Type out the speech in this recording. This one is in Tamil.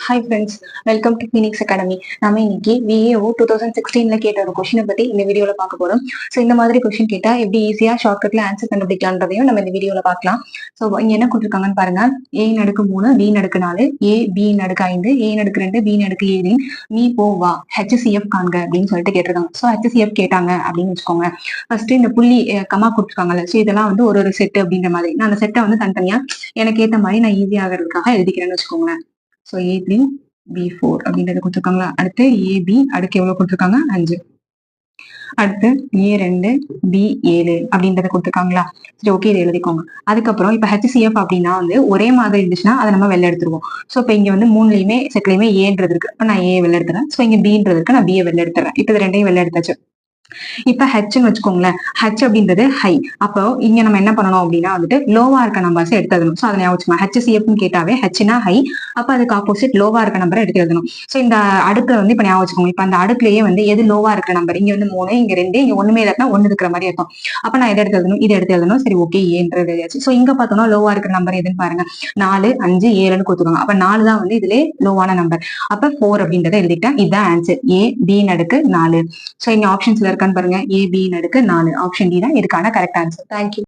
Hi friends, welcome to Phoenix academy. நம்ம இன்னைக்கு விஏஓ 2016ல கேட்ட ஒரு கொஸ்டினை பத்தி இந்த வீடியோல பார்க்க போறோம். ஸோ இந்த மாதிரி கொஸ்டின் கேட்டா எப்படி ஈஸியா ஷார்ட்கட்ல ஆன்சர் கண்டுபிடிக்கலான்றதையும் நம்ம இந்த வீடியோல பார்க்கலாம். ஸோ இங்க என்ன கொடுத்துருக்காங்கன்னு பாருங்க. ஏ நடுக்கு 3, பி நடுக்கு 4, ஏ பி நடுக்கு 5, ஏ நடுக்கு 2, பி நடுக்கு 7, நீ போ வா ஹெச்சிஎஃப் காண்க அப்படின்னு சொல்லிட்டு கேட்டிருக்காங்க. ஸோ ஹெச்சிஎஃப் கேட்டாங்க அப்படின்னு வச்சுக்கோங்க. ஃபர்ஸ்ட் இந்த புள்ளி கமா கொடுத்துருக்காங்கல்ல, ஸோ இதெல்லாம் வந்து ஒரு செட் அப்படின்ற மாதிரி நான் அந்த செட்டை வந்து தனித்தனியா எனக்கு ஏற்ற மாதிரி நான் ஈஸியாகிறதுக்காக எழுதிக்கிறேன்னு வச்சுக்கோங்களேன். ஸோ A3 B4 அப்படின்றத கொடுத்துருக்காங்களா. அடுத்து AB அடுக்கு எவ்வளவு கொடுத்துருக்காங்க 5. அடுத்து A2 B7 அப்படின்றத கொடுத்துருக்காங்களா. சரி, ஓகே, இதை எழுதிக்கோங்க. அதுக்கப்புறம் இப்ப HCF அப்படின்னா வந்து ஒரே மாதிரி இருந்துச்சுன்னா அதை நம்ம வெளில எடுத்துருவோம். ஸோ இப்போ இங்க வந்து 3லயுமே செட்லயுமே ஏன்றது இருக்கு. இப்ப நான் ஏ வெளில எடுத்துறேன். ஸோ இங்க பின்றது இருக்கு, நான் பிஏ வெளில எடுத்துறேன். இப்ப இது ரெண்டையும் வெளில எடுத்தாச்சு. இப்ப ஹெச்ன்னு வச்சுக்கோங்களேன். ஹெச் அப்படின்றது ஹை. அப்போ இங்க நம்ம என்ன பண்ணணும் அப்படின்னா வந்துட்டு லோவா இருக்க நம்பர்ஸ் எடுத்து எழுதணும். ஸோ அதை ஞாபகம் HCFன்னு கேட்டாவே ஹெச்னா ஹை, அப்ப அதுக்கு ஆப்போசிட் லோவா இருக்க நம்பரை எடுத்து எழுதணும். ஸோ இந்த அடுக்குல வந்து இப்ப ஞாபகம் வச்சுக்கோங்க. இப்ப அந்த அடுக்குலயே வந்து எது லோவா இருக்கிற நம்பர், இங்க வந்து 3, இங்க 2, இங்க ஒண்ணுமே இல்லாட்டா 1 இருக்கிற மாதிரி இருக்கும். அப்ப நான் எதை எடுத்து எழுதணும், இதை எடுத்து எழுதணும். சரி, ஓகே, ஏன்றது எழுதியாச்சு. ஸோ இங்க பார்த்தோம்னா லோவா இருக்கிற நம்பர் எதுன்னு பாருங்க. 4, 5, 7ன்னு கொடுத்துருவாங்க. அப்ப 4 தான் வந்து இதுல லோவான நம்பர். அப்ப 4 அப்படின்றத எழுதிட்டேன். இதுதான் ஆன்சர். ஏ பி நடுக்கு 4. ஸோ இங்க ஆப்ஷன்ஸ்ல இருக்கான்னு பாருங்க. ஏ பி நடுக்கு 4. ஆப்ஷன் டி தான் இதுக்கான கரெக்ட் ஆன்சர். தேங்க்யூ.